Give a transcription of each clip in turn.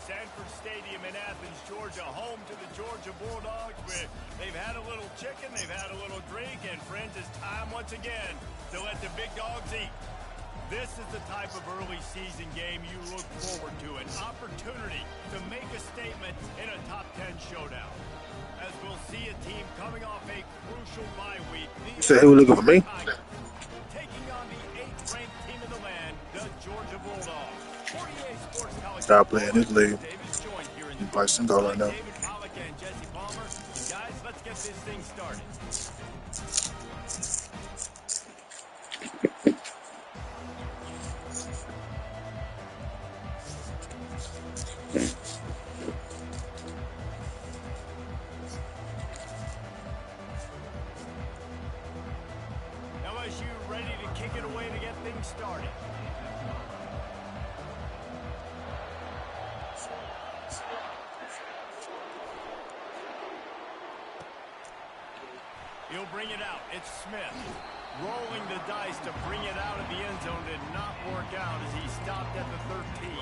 Sanford Stadium in Athens, Georgia, home to the Georgia Bulldogs. Where they've had a little chicken, they've had a little drink, and friends, it's time once again to let the big dogs eat. This is the type of early season game you look forward to, an opportunity to make a statement in a top 10 showdown. As we'll see a team coming off a crucial bye week. You said he was looking for me? Taking on the 8th-ranked team in the land, the Georgia Bulldogs. 48 Sports College. Stop playing this league. You play single right now. David Pollack and Jesse Palmer. And guys, let's get this thing started. LSU ready to kick it away to get things started. He'll bring it out. It's Smith. Rolling the dice to bring it out of the end zone did not work out as he stopped at the 13.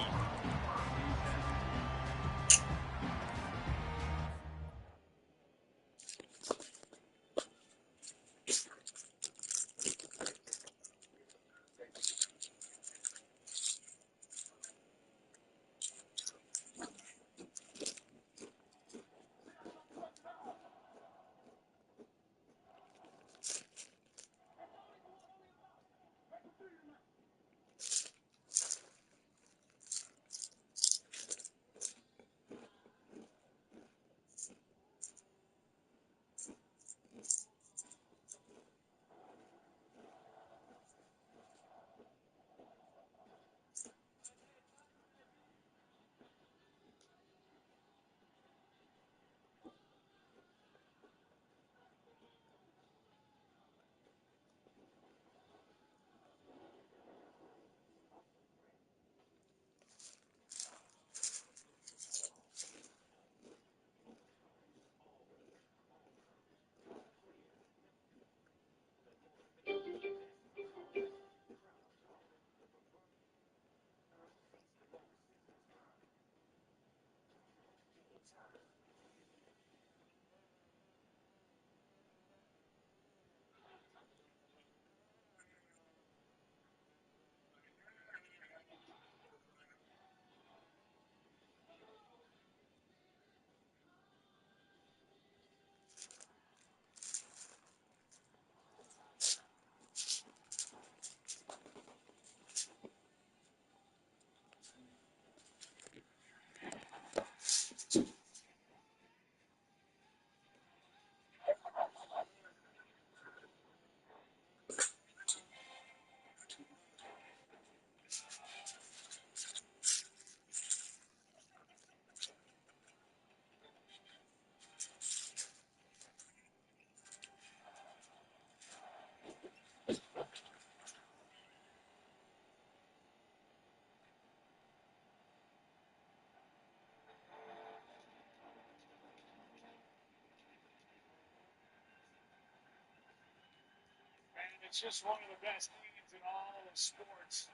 It's just one of the best games in all of sports.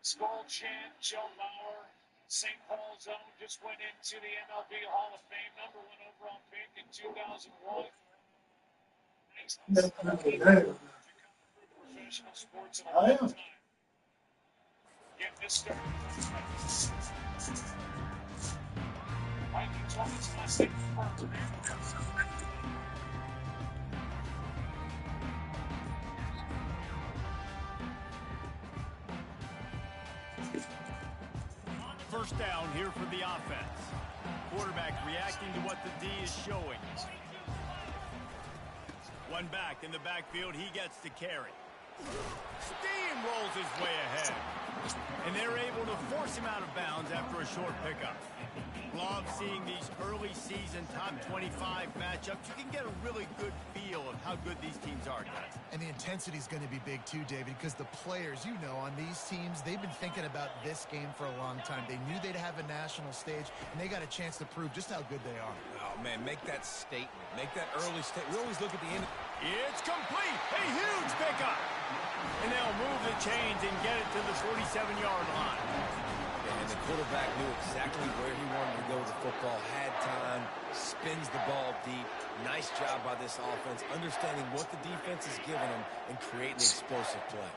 Skull Chant, Joe Mauer, St. Paul Zone just went into the MLB Hall of Fame, #1 overall pick in 2001. Professional sports in a long time. Get this started. Vikings won its last thing for First down here for the offense. Quarterback reacting to what the D is showing. One back in the backfield, he gets to carry. Steamrolls his way ahead. And they're able to force him out of bounds after a short pickup. Love seeing these early season top 25 matchups. You can get a really good feel of how good these teams are, guys. And the intensity is going to be big too, David, because the players, you know, on these teams, they've been thinking about this game for a long time. They knew they'd have a national stage, and they got a chance to prove just how good they are. Oh, man, make that statement. Make that early statement. We always look at the end. It's complete. A huge pickup. And they'll move the chains and get it to the 47-yard line. And the quarterback knew exactly where he wanted to go with the football, had time, spins the ball deep. Nice job by this offense, understanding what the defense is giving them and creating the explosive play.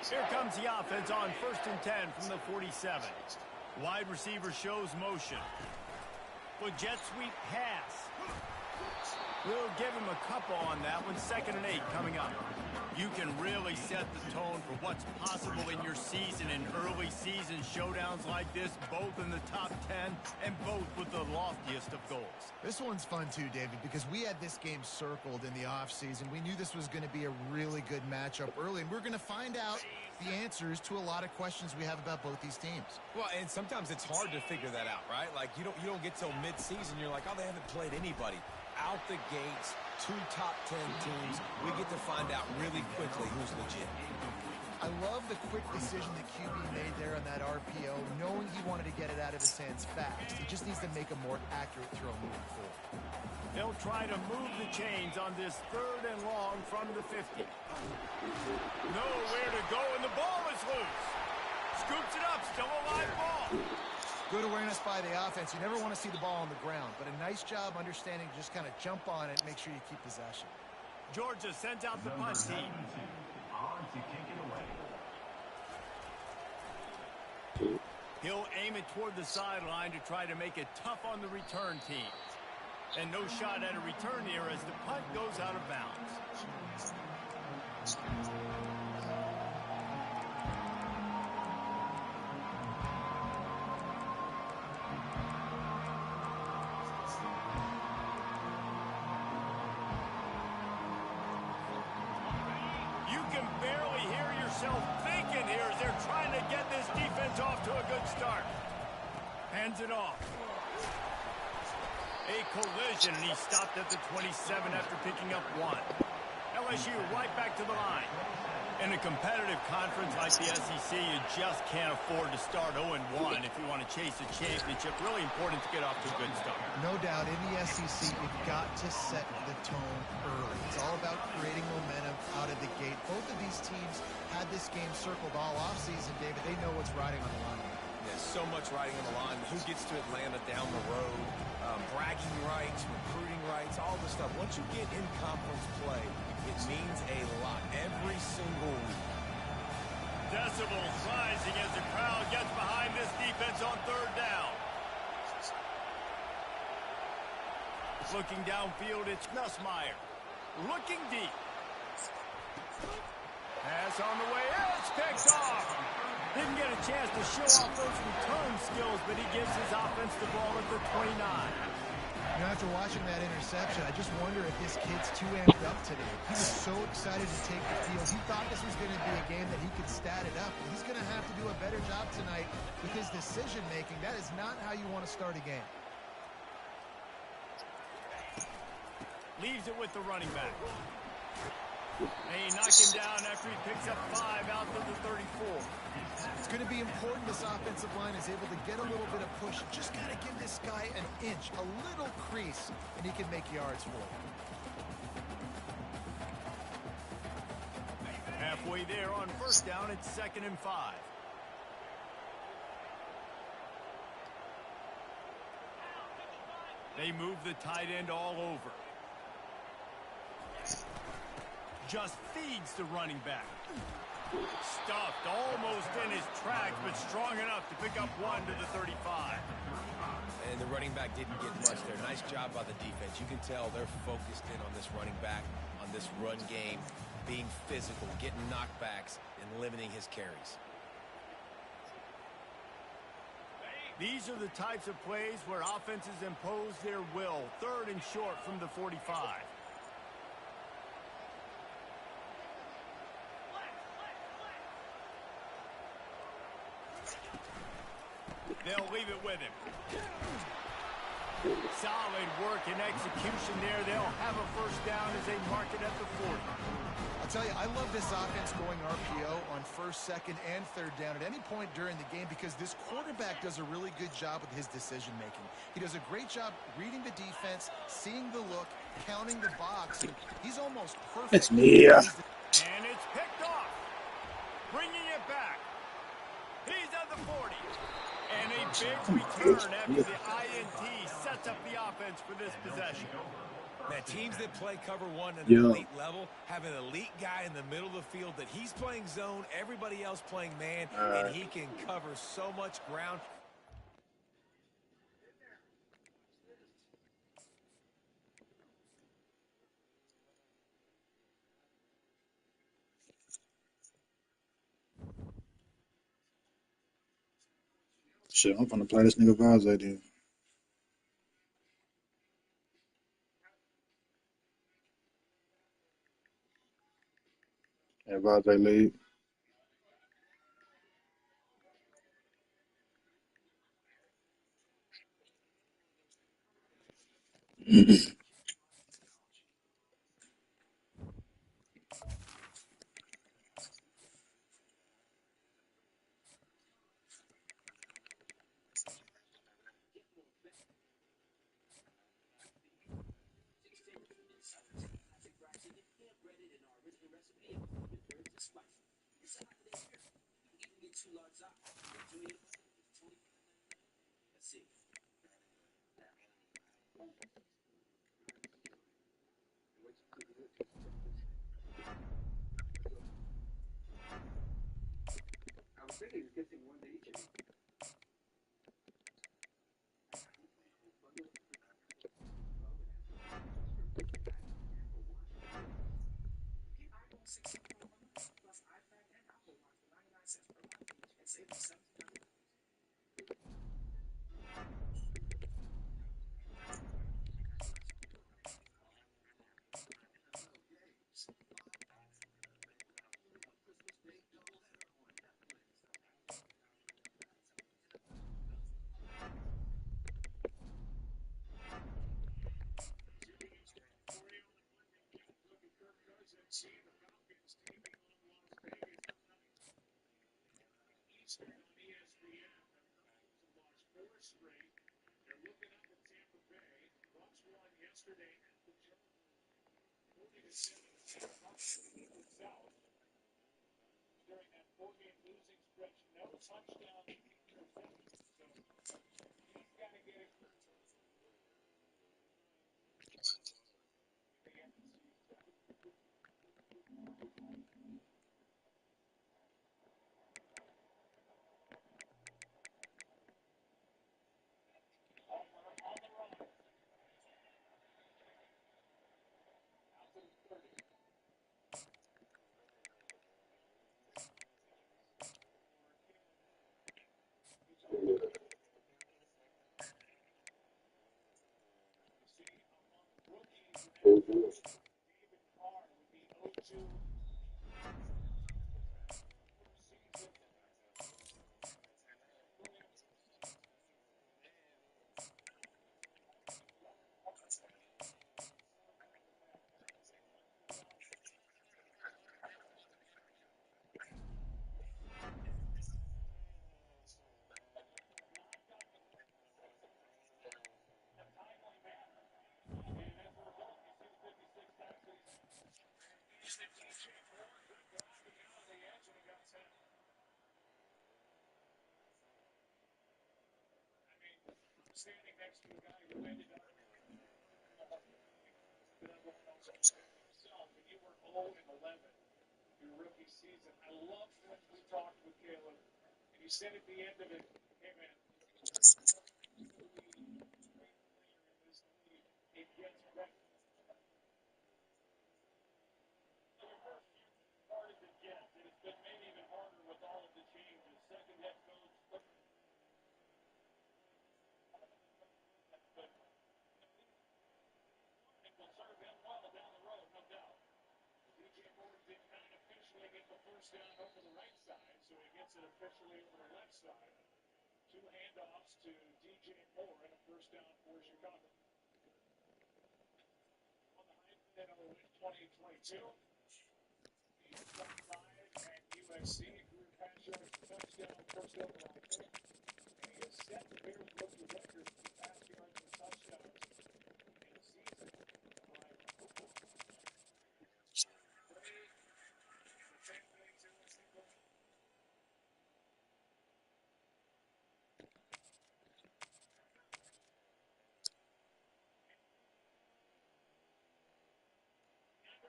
Here comes the offense on 1st and 10 from the 47. Wide receiver shows motion. The jet sweep pass. We'll give him a couple on that one. 2nd and 8 coming up. You can really set the tone for what's possible in your season in early season showdowns like this, both in the top 10 and both with the loftiest of goals. This one's fun too, David, because we had this game circled in the offseason. We knew this was going to be a really good matchup early, and we're going to find out the answers to a lot of questions we have about both these teams. Well, and sometimes it's hard to figure that out, right? Like, you don't get till mid-season, you're like, oh, they haven't played anybody. Out the gates, 2 top 10 teams. We get to find out really quickly who's legit. I love the quick decision that QB made there on that RPO, knowing he wanted to get it out of his hands fast. He just needs to make a more accurate throw moving forward. They'll try to move the chains on this 3rd and long from the 50. Nowhere to go, and the ball is loose. Scoops it up, still a live ball. Good awareness by the offense. You never want to see the ball on the ground, but a nice job understanding to just kind of jump on it and make sure you keep possession. Georgia sends out the punt team. He'll aim it toward the sideline to try to make it tough on the return team. And no shot at a return here as the punt goes out of bounds. You can barely hear yourself thinking here as they're trying to get this defense off to a good start. Hands it off. A collision, and he stopped at the 27 after picking up 1. LSU right back to the line. In a competitive conference like the SEC, you just can't afford to start 0-1 if you want to chase a championship. Really important to get off to a good start. No doubt, in the SEC, you've got to set the tone early. It's all about creating momentum out of the gate. Both of these teams had this game circled all offseason, David. They know what's riding on the line. There's so much riding on the line. Who gets to Atlanta down the road? Bragging rights, recruiting rights, all the stuff. Once you get in conference play, it means a lot every single week. Decibels rising as the crowd gets behind this defense on 3rd down. Looking downfield, it's Nussmeier. Looking deep. Pass on the way. It's picked off. Didn't get a chance to show off those return skills, but he gives his offense the ball at the 29. You know, after watching that interception, I just wonder if this kid's too amped up today. He was so excited to take the field. He thought this was going to be a game that he could stat it up. He's going to have to do a better job tonight with his decision-making. That is not how you want to start a game. Leaves it with the running back. They knock him down after he picks up 5 out to the 34. It's going to be important this offensive line is able to get a little bit of push. Just got to give this guy an inch, a little crease, and he can make yards for it. Halfway there on 1st down, it's 2nd and 5. They move the tight end all over. Just feeds the running back. Stuffed almost in his tracks, but strong enough to pick up 1 to the 35. And the running back didn't get much there. Nice job by the defense. You can tell they're focused in on this running back, on this run game, being physical, getting knockbacks, and limiting his carries. These are the types of plays where offenses impose their will. 3rd and short from the 45. They'll leave it with him. Solid work and execution there. They'll have a 1st down as they mark it at the 40. I'll tell you, I love this offense going RPO on 1st, 2nd, and 3rd down at any point during the game because this quarterback does a really good job with his decision-making. He does a great job reading the defense, seeing the look, counting the box. And he's almost perfect. It's me. And it's picked off. Bringing it back. He's at the 40. big return after the INT sets up the offense for this possession. Now, teams that play cover one at an Yeah. elite level have an elite guy in the middle of the field that he's playing zone, everybody else playing man, and he can cover so much ground. Shit, I'm gonna play this nigga Vaz then. And Vaz lead. Standing next to a guy who ended up himself, and you were 0 and 11 your rookie season. I love when we talked with Caleb, and he said at the end of it, "Hey man, it gets better." Harder to get, and it's been made even harder with all of the changes. Second head coach, but it will serve him well down the road, no doubt. DJ Moore did not officially get the first down over the right side, so he gets it officially over the left side. Two handoffs to DJ Moore and a first down for Chicago. On the Heisman in 2022, he's 25 at USC, career pass yards, touchdown, first overall pick, and he has set the Bears rookie record for pass yards and touchdowns in a season.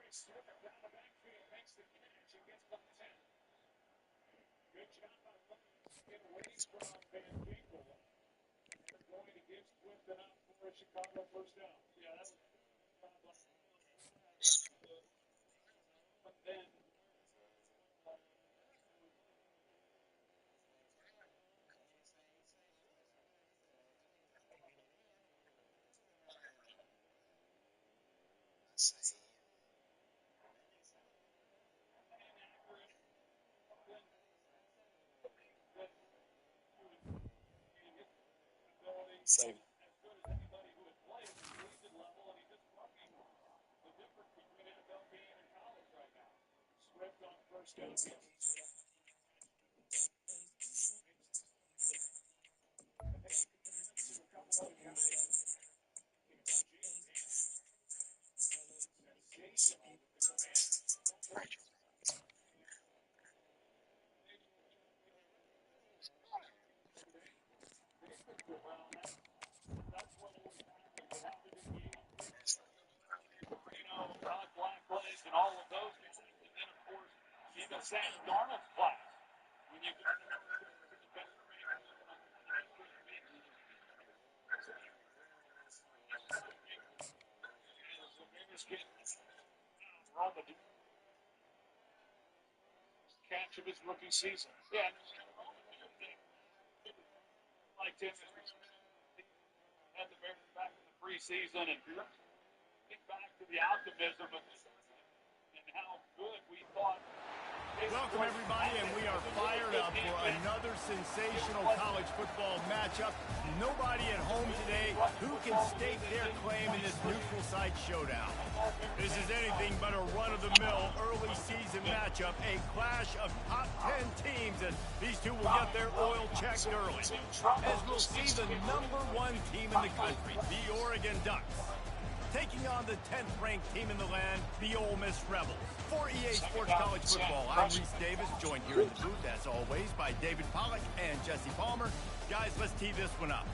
Swift down the backfield, makes the catch and gets the 10. Good job by Williams to get away from Van Ginkel. They're going to give Swift an out for a Chicago first down. Yeah, that was but then Same. as good as anybody who had played at the collegiate level, and he's just bucking the difference between NFL game and college right now. Swift on first down. Todd Blackledge and all of those guys. And then, of course, even Sam Darnold's class. When you go to the best catch of his rookie season. Yeah. Liked him had the Bears back in the preseason and get back to the optimism of and how good we thought. Welcome, everybody, and we are fired up for another sensational college football matchup. Nobody at home today who can stake their claim in this neutral site showdown. This is anything but a run-of-the-mill early season matchup, a clash of top 10 teams, and these two will get their oil checked early. As we'll see the #1 team in the country, the Oregon Ducks, taking on the 10th-ranked team in the land, the Ole Miss Rebels. For EA Sports College Football, I'm Reese Davis, joined here in the booth, as always, by David Pollack and Jesse Palmer. Guys, let's tee this one up.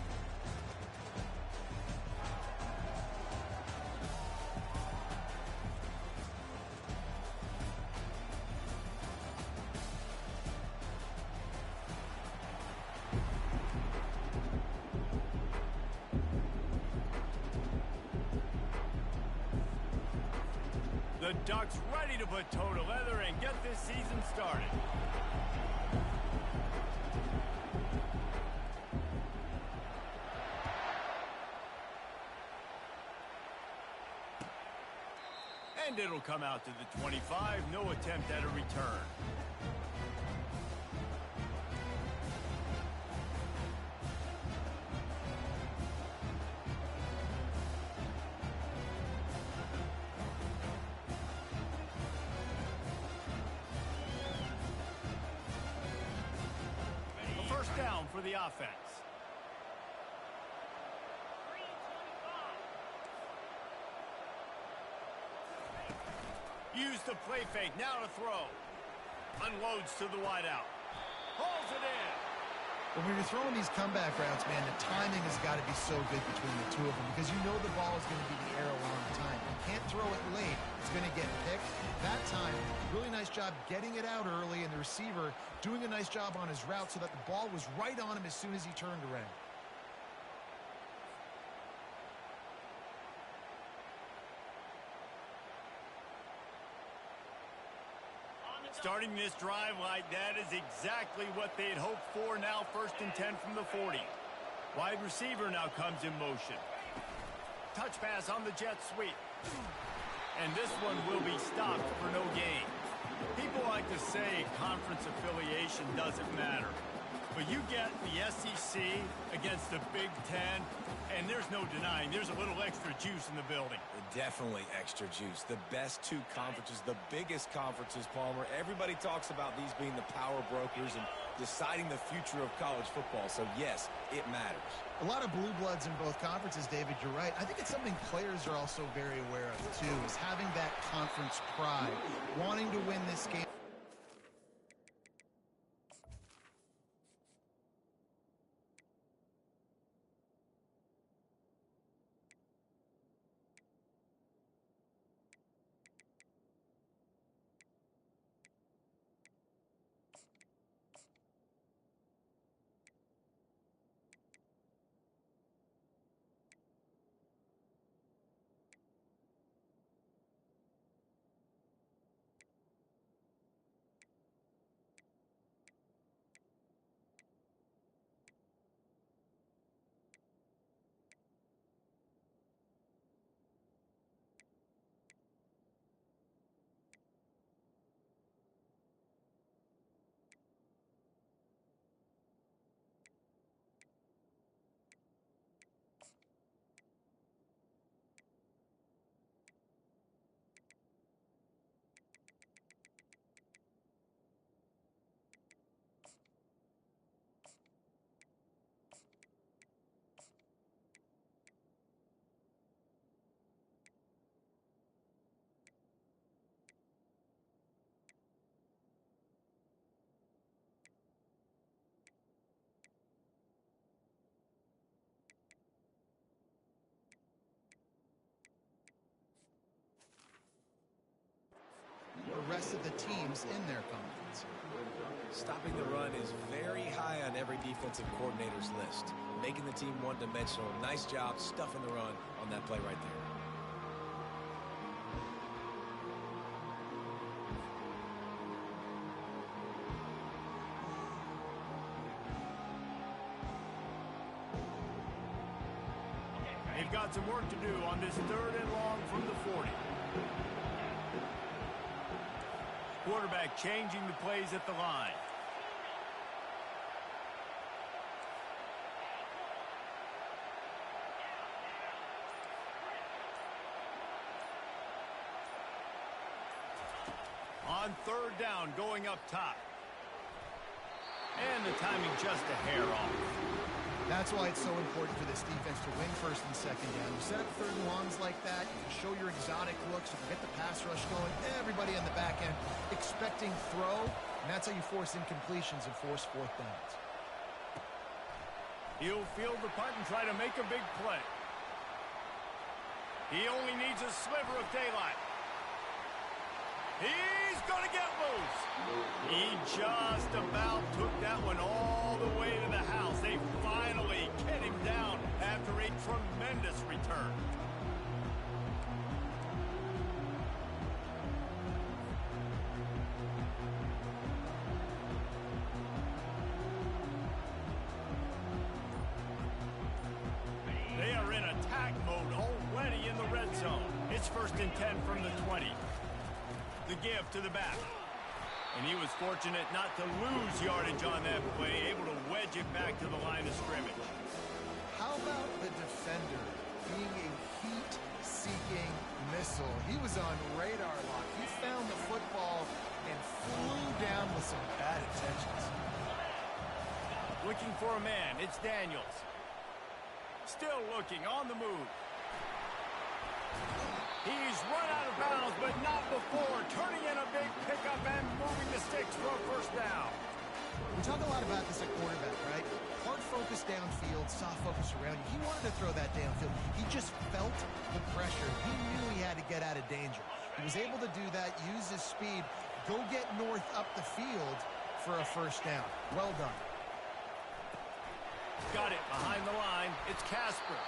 The Ducks ready to put toe to leather and get this season started. And it'll come out to the 25, no attempt at a return. Down for the offense. Use the play fake, now to throw. Unloads to the wideout. Hauls it in. When you're throwing these comeback routes, man, the timing has got to be so good between the two of them because you know the ball is going to be the air a long time. You can't throw it late. It's going to get picked. That time, really nice job getting it out early, and the receiver doing a nice job on his route so that the ball was right on him as soon as he turned around. Starting this drive like that is exactly what they had hoped for. Now 1st and 10 from the 40. Wide receiver now comes in motion. Touch pass on the jet sweep. And this one will be stopped for no gain. People like to say conference affiliation doesn't matter. But you get the SEC against the Big Ten, and there's no denying there's a little extra juice in the building. Definitely extra juice. The best two conferences, the biggest conferences, Palmer. Everybody talks about these being the power brokers and deciding the future of college football. So, yes, it matters. A lot of blue bloods in both conferences, David. You're right. I think it's something players are also very aware of, too, is having that conference pride, wanting to win this game. rest of the teams in their conference. Stopping the run is very high on every defensive coordinator's list. Making the team one-dimensional. Nice job stuffing the run on that play right there. They've got some work to do on this 3rd and long from the 40. Quarterback changing the plays at the line. On 3rd down, going up top. And the timing just a hair off. That's why it's so important for this defense to win 1st and 2nd down. You set up 3rd and longs like that, you can show your exotic looks, you can get the pass rush going, everybody on the back end expecting throw, and that's how you force incompletions and force 4th downs. He'll field the punt and try to make a big play. He only needs a sliver of daylight. He's going to get loose. He just about took that one all the way to the house. They finally get him down after a tremendous return. They are in attack mode already in the red zone. It's 1st and 10 from the 20. The give to the back. And he was fortunate not to lose yardage on that play, able to wedge it back to the line of scrimmage. How about the defender being a heat-seeking missile? He was on radar lock. He found the football and flew down with some bad intentions. Looking for a man. It's Daniels. Still looking on the move. He's run out of bounds, but not before. Turning in a big pickup and moving the sticks for a 1st down. We talk a lot about this at quarterback, right? Hard focus downfield, soft focus around you. He wanted to throw that downfield. He just felt the pressure. He knew he had to get out of danger. He was able to do that, use his speed, go get north up the field for a 1st down. Well done. Got it behind the line. It's Casper.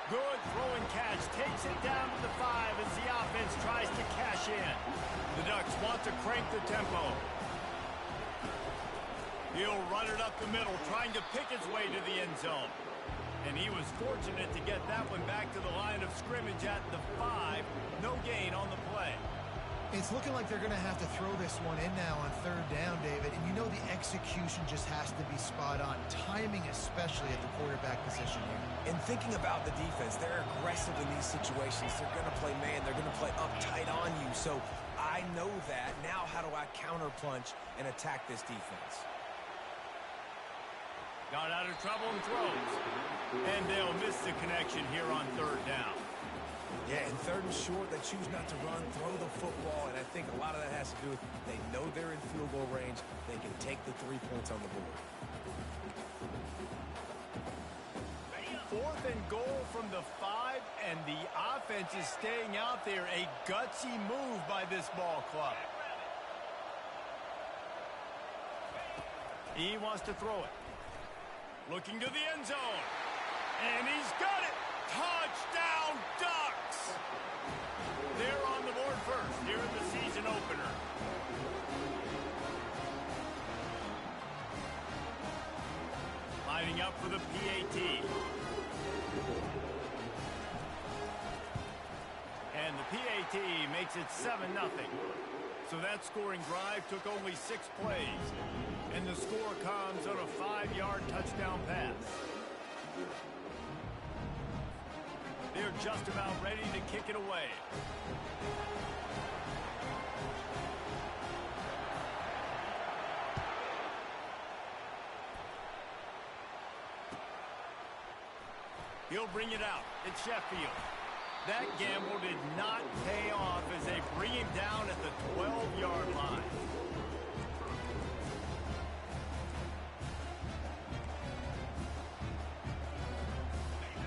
Good throwing catch. Takes it down to the 5 as the offense tries to cash in. The Ducks want to crank the tempo. He'll run it up the middle, trying to pick his way to the end zone. And he was fortunate to get that one back to the line of scrimmage at the 5. No gain on the play. It's looking like they're going to have to throw this one in now on 3rd down, David. And you know the execution just has to be spot on. Timing especially at the quarterback position here. And thinking about the defense, they're aggressive in these situations. They're going to play man. They're going to play uptight on you. So I know that. Now how do I counterpunch and attack this defense? Got out of trouble and throws. And they'll miss the connection here on 3rd down. Yeah, and 3rd and short, they choose not to run, throw the football, and I think a lot of that has to do with they know they're in field goal range. They can take the 3 points on the board. 4th and goal from the 5, and the offense is staying out there. A gutsy move by this ball club. He wants to throw it. Looking to the end zone. And he's got it. Touchdown, Ducks! They're on the board first here in the season opener. Lining up for the PAT. And the PAT makes it 7-0. So that scoring drive took only 6 plays. And the score comes on a 5-yard touchdown pass. They're just about ready to kick it away. He'll bring it out. It's Sheffield. That gamble did not pay off as they bring him down at the 12-yard line.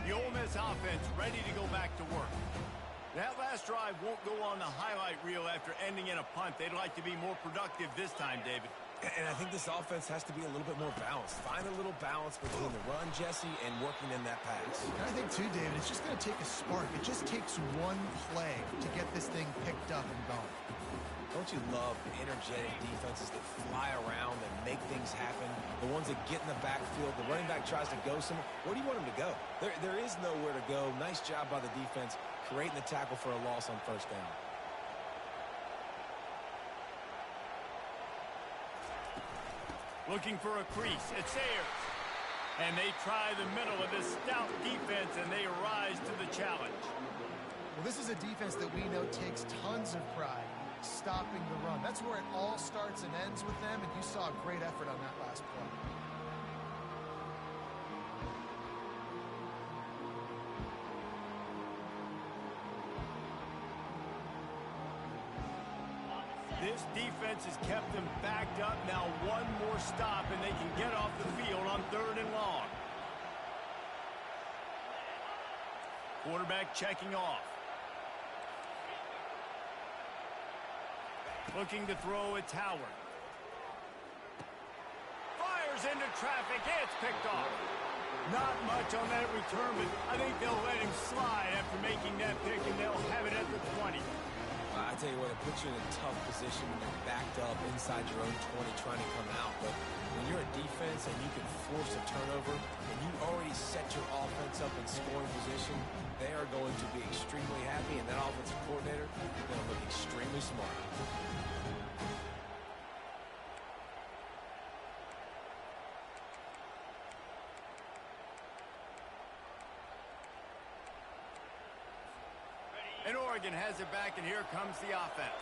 The Ole Miss offense ready to go back to work. That last last drive won't go on the highlight reel after ending in a punt. They'd like to be more productive this time, David. And I think this offense has to be a little bit more balanced. Find a little balance between the run, Jesse, and working in that pass. And I think, too, David, it's just going to take a spark. It just takes one play to get this thing picked up and going. Don't you love energetic defenses that fly around and make things happen? The ones that get in the backfield, the running back tries to go somewhere. Where do you want him to go? There is nowhere to go. Nice job by the defense creating the tackle for a loss on first down. Looking for a crease. It's Ayers. And they try the middle of this stout defense, and they rise to the challenge. Well, this is a defense that we know takes tons of pride stopping the run. That's where it all starts and ends with them, and you saw a great effort on that last play. This defense has kept them backed up. Now one more stop, and they can get off the field on 3rd and long. Quarterback checking off. Looking to throw, it's Howard. Fires into traffic. It's picked off. Not much on that return, but I think they'll let him slide after making that pick, and they'll have it at the 20. I tell you what, it puts you in a tough position when you're backed up inside your own 20 trying to come out. But when you're a defense and you can force a turnover and you already set your offense up in scoring position, they are going to be extremely happy, and that offensive coordinator is going to look extremely smart. And Oregon has it back, and here comes the offense.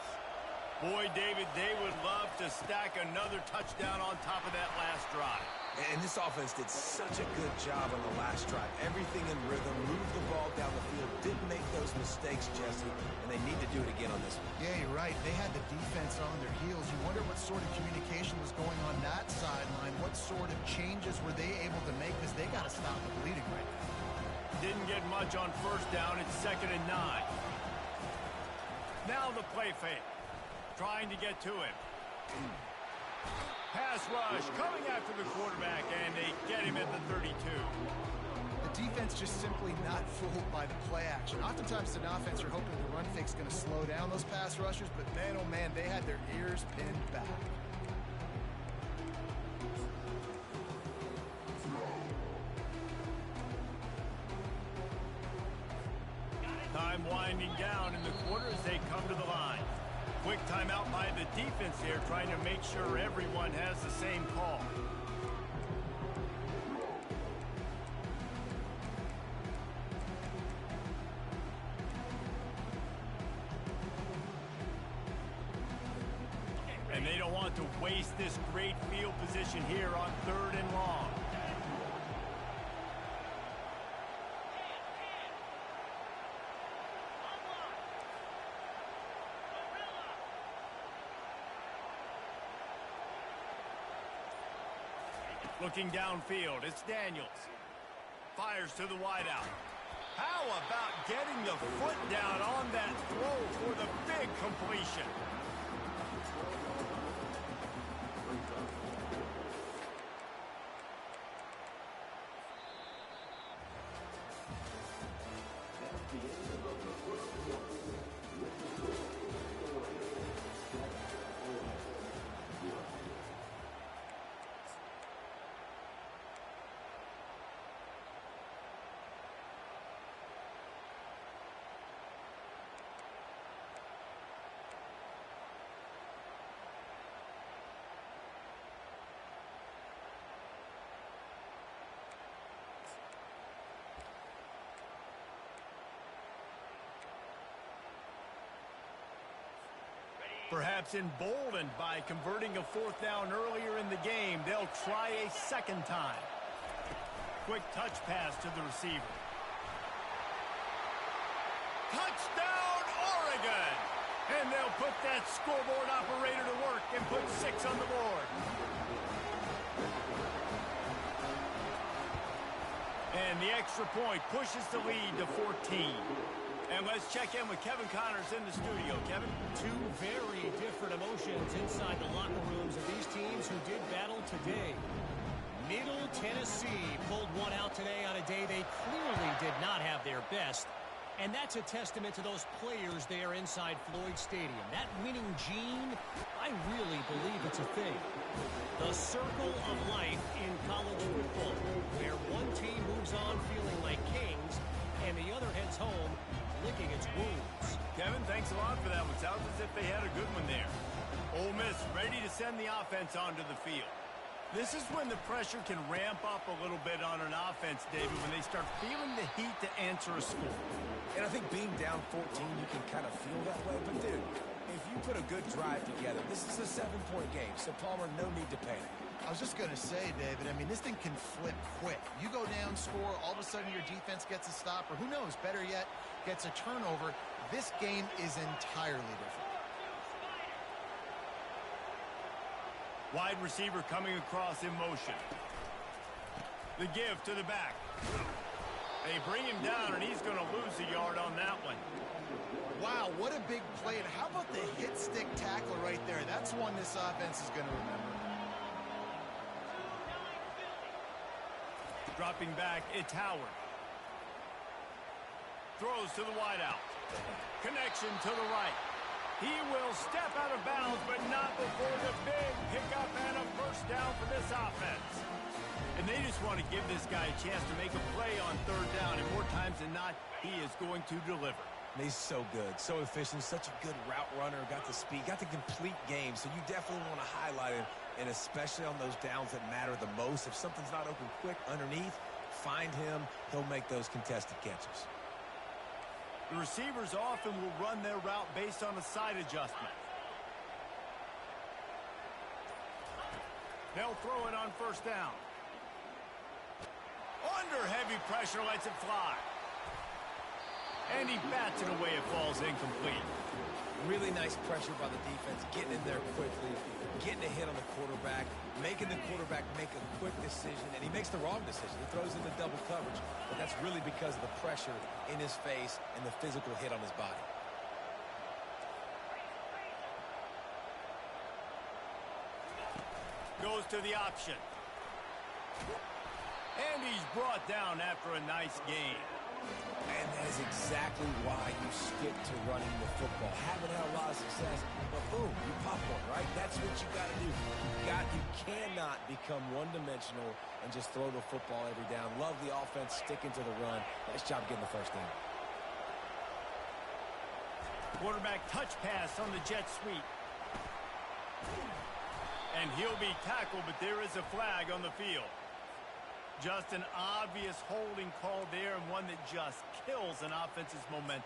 Boy, David, they would love to stack another touchdown on top of that last drive. And this offense did such a good job on the last drive. Everything in rhythm, moved the ball down the field, didn't make those mistakes, Jesse, and they need to do it again on this one. Yeah, you're right. They had the defense on their heels. You wonder what sort of communication was going on that sideline. What sort of changes were they able to make, because they got to stop the bleeding right now. Didn't get much on first down. It's 2nd and 9. Now the play fake. Trying to get to him. Pass rush coming after the quarterback, and they get him at the 32. The defense just simply not fooled by the play action. Oftentimes an offense, you're hoping the run fake's going to slow down those pass rushers, but man, oh man, they had their ears pinned back. Time winding down in the quarter as they come to the line. Quick timeout by the defense here, trying to make sure everyone has the same call. And they don't want to waste this great field position here on 3rd and long. Looking downfield, it's Daniels. Fires to the wideout. How about getting the foot down on that throw for the big completion? Perhaps emboldened by converting a 4th down earlier in the game, they'll try a 2nd time. Quick touch pass to the receiver. Touchdown, Oregon! And they'll put that scoreboard operator to work and put 6 on the board. And the extra point pushes the lead to 14. And let's check in with Kevin Connors in the studio. Kevin? Two very different emotions inside the locker rooms of these teams who did battle today. Middle Tennessee pulled one out today on a day they clearly did not have their best. And that's a testament to those players there inside Floyd Stadium. That winning gene, I really believe it's a thing. The circle of life in college football, where one team moves on feeling like kings and the other heads home licking its wounds. Kevin, thanks a lot for that one. Sounds as if they had a good one there. Ole Miss ready to send the offense onto the field. This is when the pressure can ramp up a little bit on an offense, David, when they start feeling the heat to answer a score. And I think being down 14, you can kind of feel that way. But, dude, if you put a good drive together, this is a 7-point game. So, Palmer, no need to panic. I was just going to say, David, I mean, this thing can flip quick. You go down, score, all of a sudden your defense gets a stop, or who knows, better yet, gets a turnover. This game is entirely different. Wide receiver coming across in motion. The give to the back. They bring him down, and he's going to lose a yard on that one. Wow, what a big play. And how about the hit stick tackle right there? That's one this offense is going to remember. Dropping back, it's Howard. Throws to the wideout. Connection to the right. He will step out of bounds, but not before the big pickup and a first down for this offense. And they just want to give this guy a chance to make a play on third down, and more times than not, he is going to deliver. And he's so good, so efficient, such a good route runner, got the speed, got the complete game, so you definitely want to highlight him, and especially on those downs that matter the most. If something's not open quick underneath, find him, he'll make those contested catches. The receivers often will run their route based on a side adjustment. They'll throw it on first down. Under heavy pressure, lets it fly. And he bats it away. It falls incomplete. Really nice pressure by the defense, getting in there quickly, getting a hit on the quarterback, making the quarterback make a quick decision, and he makes the wrong decision. He throws into double coverage, but that's really because of the pressure in his face and the physical hit on his body. Goes to the option. And he's brought down after a nice gain. And that is exactly why you stick to running the football. Haven't had a lot of success, but boom, you pop one, right? That's what you got to do. You cannot become one-dimensional and just throw the football every down. Love the offense, sticking to the run. Nice job getting the first down. Quarterback touch pass on the jet sweep. And he'll be tackled, but there is a flag on the field. Just an obvious holding call there, and one that just kills an offense's momentum.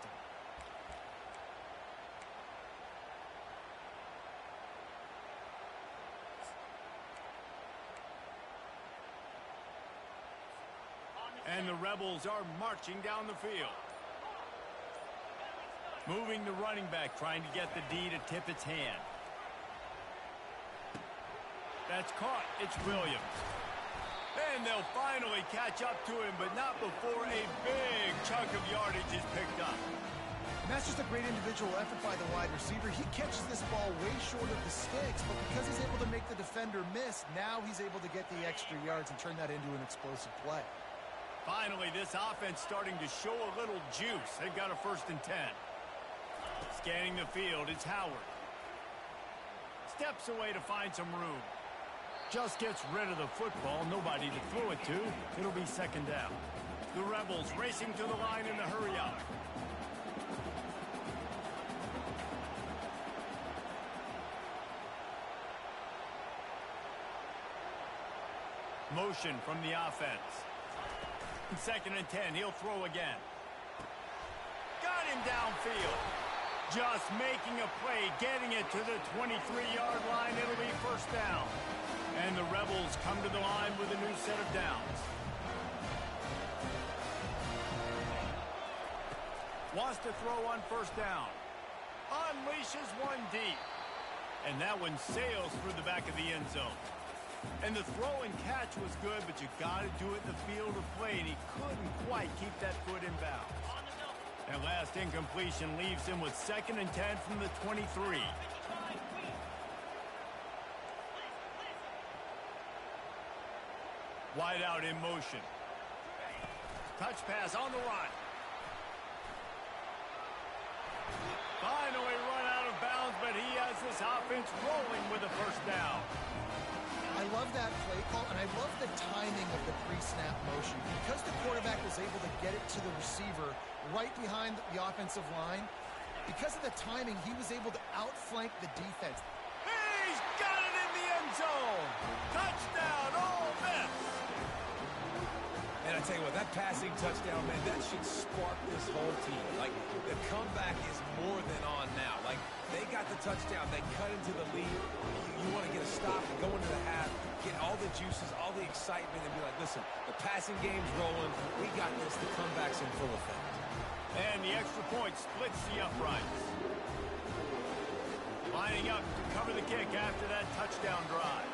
And the Rebels are marching down the field. Moving the running back, trying to get the D to tip its hand. That's caught. It's Williams. And they'll finally catch up to him, but not before a big chunk of yardage is picked up. And that's just a great individual effort by the wide receiver. He catches this ball way short of the sticks, but because he's able to make the defender miss, now he's able to get the extra yards and turn that into an explosive play. Finally, this offense starting to show a little juice. They've got a 1st and 10. Scanning the field, it's Howard. Steps away to find some room. Just gets rid of the football. Nobody to throw it to. It'll be 2nd down. The Rebels racing to the line in the hurry up. Motion from the offense. 2nd and 10. He'll throw again. Got him downfield. Just making a play, getting it to the 23-yard line. It'll be 1st down. And the Rebels come to the line with a new set of downs. Wants to throw on 1st down. Unleashes one deep. And that one sails through the back of the end zone. And the throw and catch was good, but you got to do it in the field of play, and he couldn't quite keep that foot in bounds. That last incompletion leaves him with 2nd and 10 from the 23. Wide out in motion. Touch pass on the run. Finally run out of bounds, but he has this offense rolling with a first down. I love that play call, and I love the timing of the pre-snap motion. Because the quarterback was able to get it to the receiver right behind the offensive line, because of the timing, he was able to outflank the defense. He's got it in the end zone. Touchdown, Ole Miss. And I tell you what, that passing touchdown, man, that should spark this whole team. Like, the comeback is more than on now. Like, they got the touchdown. They cut into the lead. You want to get a stop and go into the half, get all the juices, all the excitement, and be like, listen, the passing game's rolling. We got this. The comeback's in full effect. And the extra point splits the uprights. Lining up to cover the kick after that touchdown drive.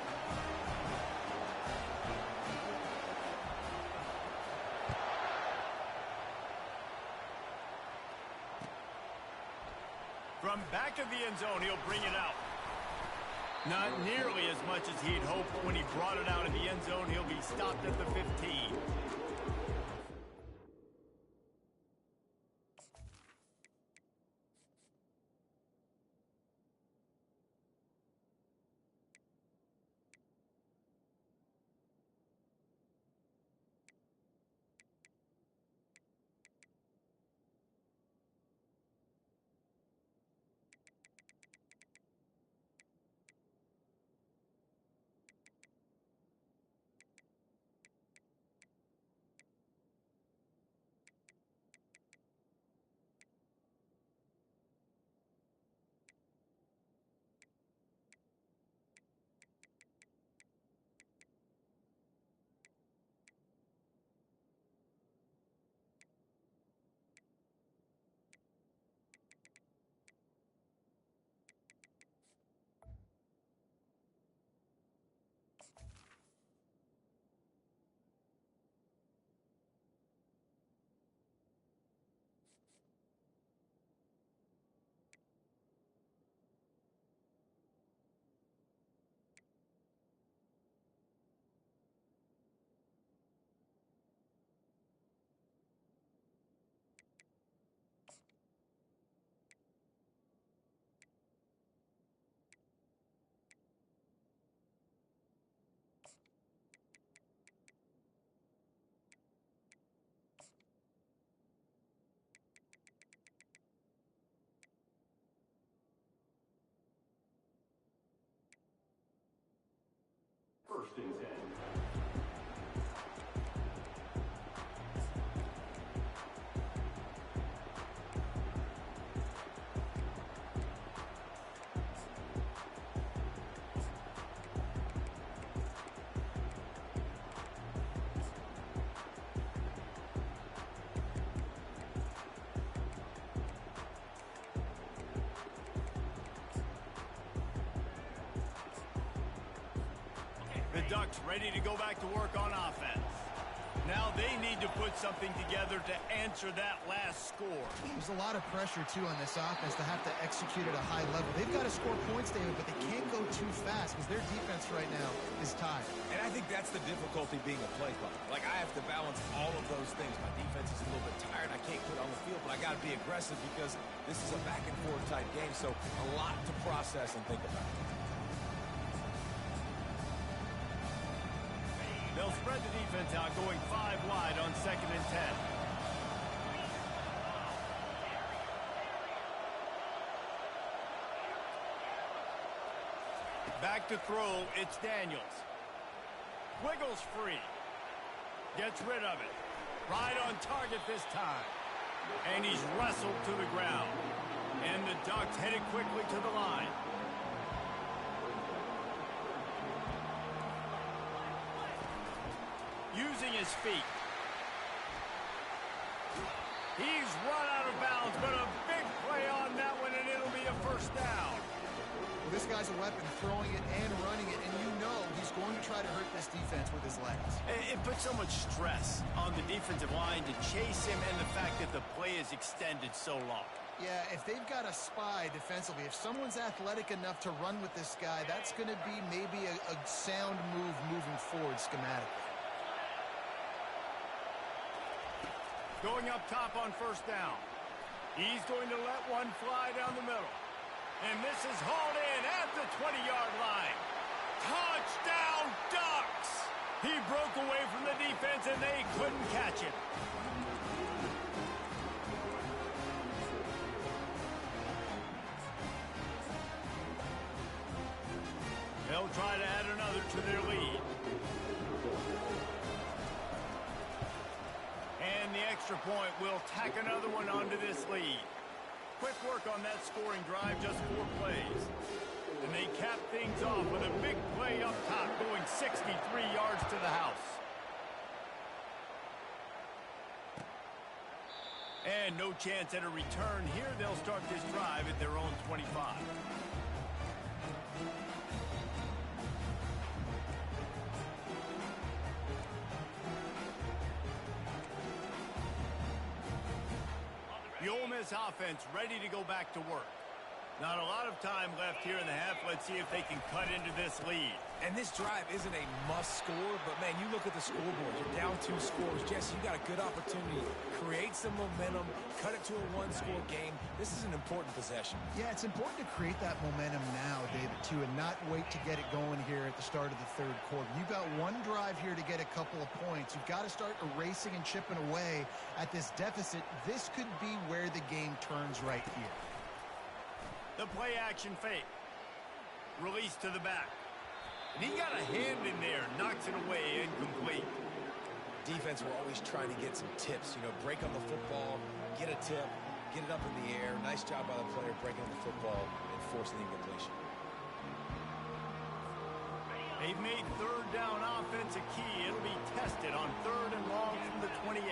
From back of the end zone, he'll bring it out. Not nearly as much as he'd hoped when he brought it out of the end zone. He'll be stopped at the 15. First and 10. The Ducks ready to go back to work on offense. Now they need to put something together to answer that last score. There's a lot of pressure, too, on this offense to have to execute at a high level. They've got to score points, David, but they can't go too fast because their defense right now is tied. And I think that's the difficulty being a play caller. Like, I have to balance all of those things. My defense is a little bit tired. I can't put it on the field, but I got to be aggressive because this is a back-and-forth type game, so a lot to process and think about. They'll spread the defense out, going 5 wide on 2nd and 10. Back to throw, it's Daniels. Wiggles free. Gets rid of it. Right on target this time. And he's wrestled to the ground. And the Ducks headed quickly to the line. Using his feet. He's run out of bounds, but a big play on that one, and it'll be a first down. Well, this guy's a weapon, throwing it and running it, and you know he's going to try to hurt this defense with his legs. It puts so much stress on the defensive line to chase him and the fact that the play is extended so long. Yeah, if they've got a spy defensively, if someone's athletic enough to run with this guy, that's going to be maybe a sound move moving forward schematically. Going up top on first down. He's going to let one fly down the middle. And this is hauled in at the 20-yard line. Touchdown, Ducks! He broke away from the defense, and they couldn't catch him. They'll try to add another to their lead. And the extra point will tack another one onto this lead. Quick work on that scoring drive, just 4 plays. And they cap things off with a big play up top, going 63 yards to the house. And no chance at a return here. They'll start this drive at their own 25. The Ole Miss offense ready to go back to work. Not a lot of time left here in the half. Let's see if they can cut into this lead. And this drive isn't a must score, but, man, you look at the scoreboard. You're down 2 scores. Jesse, you got a good opportunity. Create some momentum. Cut it to a 1-score game. This is an important possession. Yeah, it's important to create that momentum now, David, too, and not wait to get it going here at the start of the third quarter. You've got one drive here to get a couple of points. You've got to start erasing and chipping away at this deficit. This could be where the game turns right here. The play action fake. Release to the back. And he got a hand in there, knocks it away, incomplete. Defense were always trying to get some tips. You know, break on the football, get a tip, get it up in the air. Nice job by the player breaking on the football and forcing the incompletion. They've made third down offense a key. It'll be tested on 3rd and long from the 28.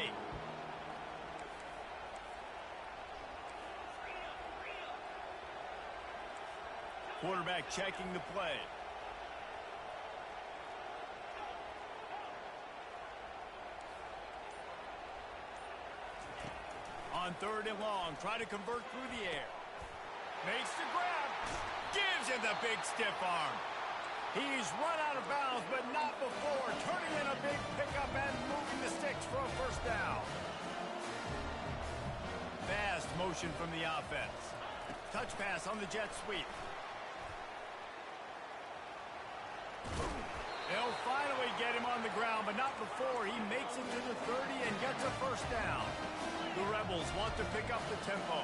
Quarterback checking the play. On 3rd and long, try to convert through the air. Makes the grab. Gives him the big stiff arm. He's run out of bounds, but not before. Turning in a big pickup and moving the sticks for a first down. Fast motion from the offense. Touch pass on the jet sweep. They'll finally get him on the ground, but not before he makes it to the 30 and gets a first down. The Rebels want to pick up the tempo.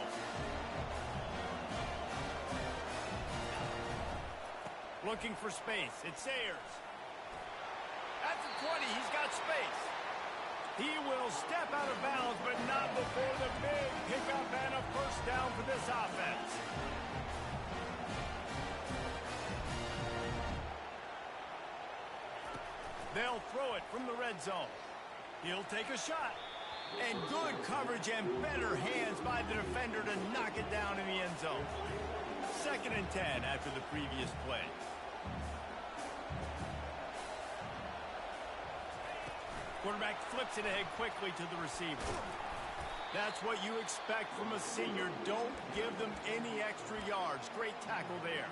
Looking for space. It's Sayers. At the 20, he's got space. He will step out of bounds, but not before the big pickup and a first down for this offense. They'll throw it from the red zone. He'll take a shot. And good coverage and better hands by the defender to knock it down in the end zone. 2nd and 10 after the previous play. Quarterback flips it ahead quickly to the receiver. That's what you expect from a senior. Don't give them any extra yards. Great tackle there.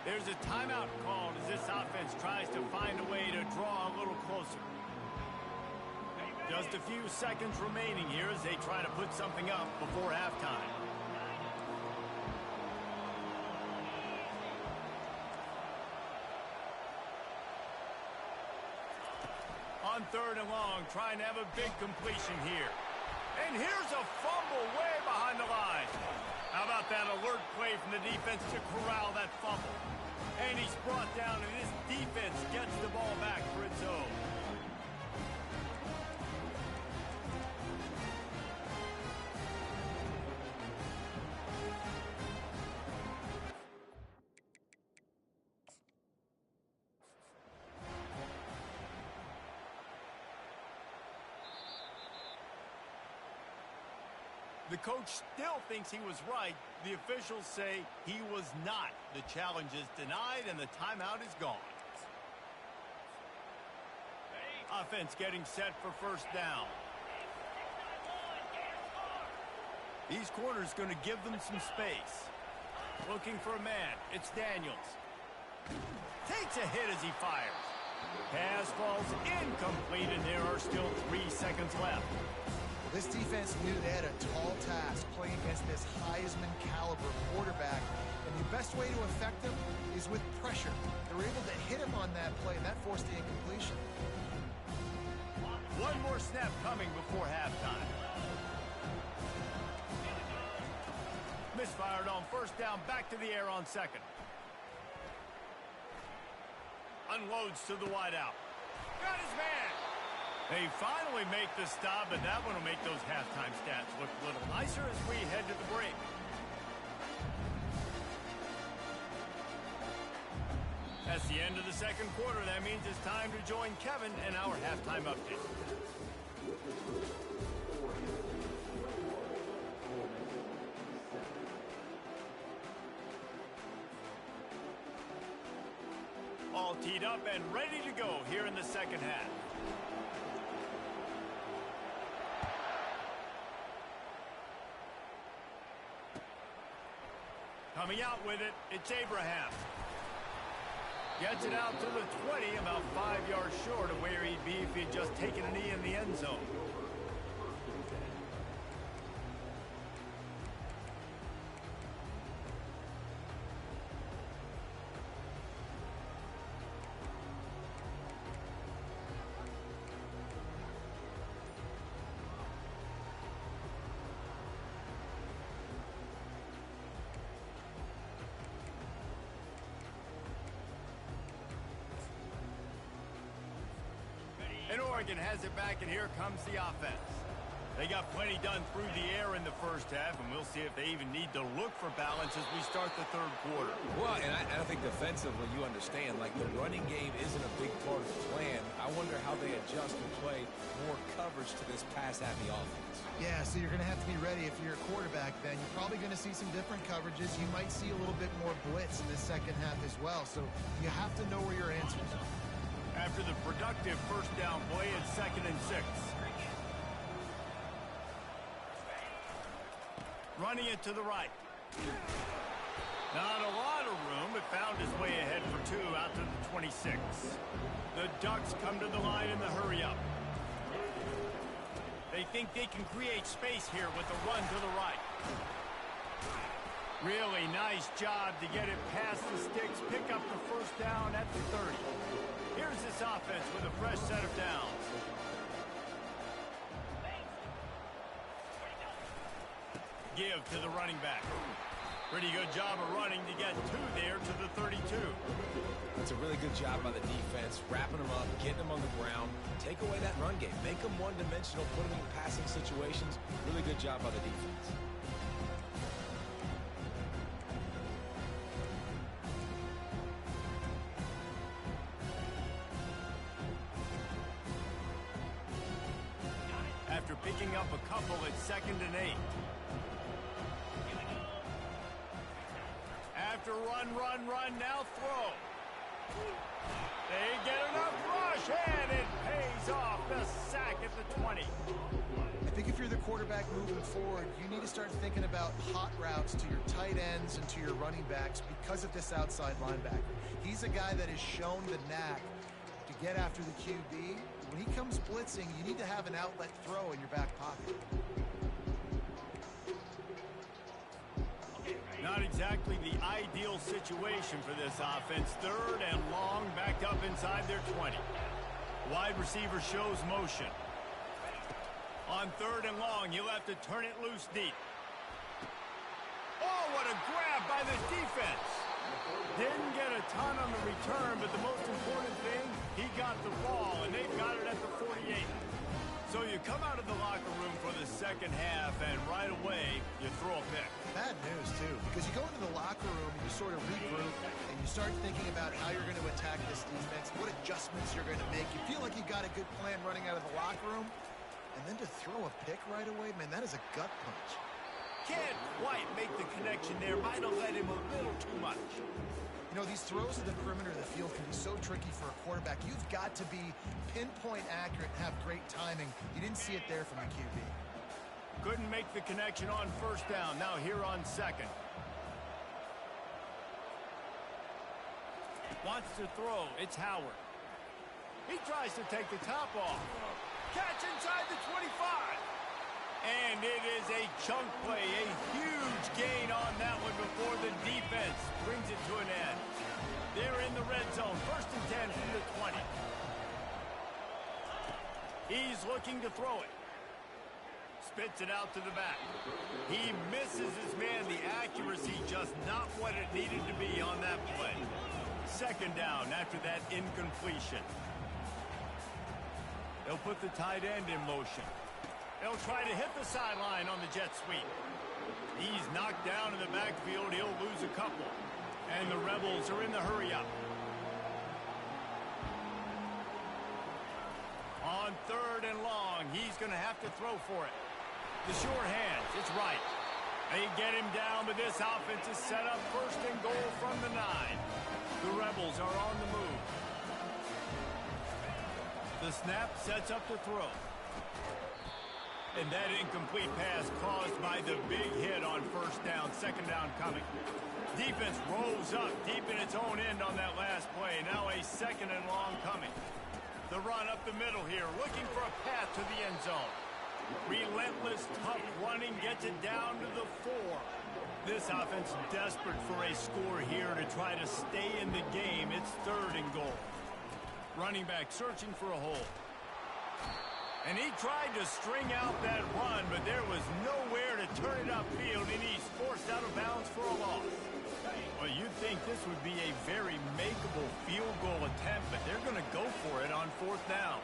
There's a timeout called as this offense tries to find a way to draw a little closer. Just a few seconds remaining here as they try to put something up before halftime. On 3rd and long, trying to have a big completion here. And here's a fumble way behind the line. How about that alert play from the defense to corral that fumble? And he's brought down, and this defense gets the ball back for its own. The coach still thinks he was right. The officials say he was not. The challenge is denied, and the timeout is gone. Offense getting set for first down. These corners going to give them some space. Looking for a man. It's Daniels. Takes a hit as he fires. Pass falls incomplete, and there are still 3 seconds left. This defense knew they had a tall task playing against this Heisman caliber quarterback, and the best way to affect him is with pressure. They were able to hit him on that play, and that forced the incompletion. One more snap coming before halftime. Misfired on first down, back to the air on second. Unloads to the wideout. Got his man. They finally make the stop, but that one will make those halftime stats look a little nicer as we head to the break. That's the end of the second quarter. That means it's time to join Kevin and our halftime update. All teed up and ready to go here in the second half. Coming out with it, it's Abraham. Gets it out to the 20, about 5 yards short of where he'd be if he'd just taken a knee in the end zone. And Oregon has it back, and here comes the offense. They got plenty done through the air in the first half, and we'll see if they even need to look for balance as we start the third quarter. Well, and I think defensively, you understand, like the running game isn't a big part of the plan. I wonder how they adjust and play more coverage to this pass-happy offense. Yeah, so you're going to have to be ready if you're a quarterback then. You're probably going to see some different coverages. You might see a little bit more blitz in the second half as well, so you have to know where your answers are. After the productive first down play, it's 2nd and 6. Running it to the right. Not a lot of room, but found his way ahead for 2 out to the 26. The Ducks come to the line in the hurry-up. They think they can create space here with a run to the right. Really nice job to get it past the sticks, pick up the first down at the 30. Here's this offense with a fresh set of downs. Give to the running back. Pretty good job of running to get 2 there to the 32. That's a really good job by the defense, wrapping them up, getting them on the ground, take away that run game, make them one-dimensional, put them in passing situations. Really good job by the defense. After picking up a couple, it's 2nd and 8. After run, now throw. They get enough rush, and it pays off. The sack at the 20. I think if you're the quarterback moving forward, you need to start thinking about hot routes to your tight ends and to your running backs because of this outside linebacker. He's a guy that has shown the knack to get after the QB. When he comes blitzing, you need to have an outlet throw in your back pocket. Not exactly the ideal situation for this offense. 3rd and long, backed up inside their 20. Wide receiver shows motion. On 3rd and long, he'll have to turn it loose deep. Oh, what a grab by the defense. Didn't get a ton on the return, but the most important thing, he got the ball, and they've got it at the 48. So you come out of the locker room for the second half, and right away, you throw a pick. Bad news, too, because you go into the locker room and you sort of regroup, and you start thinking about how you're going to attack this defense, what adjustments you're going to make. You feel like you got a good plan running out of the locker room, and then to throw a pick right away, man, that is a gut punch. Can't quite make the connection there. Might have led him a little too much. You know, these throws to the perimeter of the field can be so tricky for a quarterback. You've got to be pinpoint accurate and have great timing. You didn't see it there from the QB. Couldn't make the connection on first down. Now here on second. Wants to throw. It's Howard. He tries to take the top off. Catch inside the 25. And it is a chunk play. A huge gain on that one before the defense brings it to an end. They're in the red zone. First and 10 from the 20. He's looking to throw it. Spits it out to the back. He misses his man. The accuracy just not what it needed to be on that play. Second down after that incompletion. They'll put the tight end in motion. They'll try to hit the sideline on the jet sweep. He's knocked down in the backfield. He'll lose a couple. And the Rebels are in the hurry-up. On third and long, he's going to have to throw for it. The sure hands, it's right. They get him down, but this offense is set up first and goal from the 9. The Rebels are on the move. The snap sets up the throw. And that incomplete pass caused by the big hit on first down. Second down coming. Defense rolls up deep in its own end on that last play. Now a second and long coming. The run up the middle here, looking for a path to the end zone. Relentless, tough running gets it down to the 4. This offense desperate for a score here to try to stay in the game. It's third and goal. Running back searching for a hole. And he tried to string out that run, but there was nowhere to turn it upfield, and he's forced out of bounds for a loss. Well, you'd think this would be a very makeable field goal attempt, but they're going to go for it on fourth down.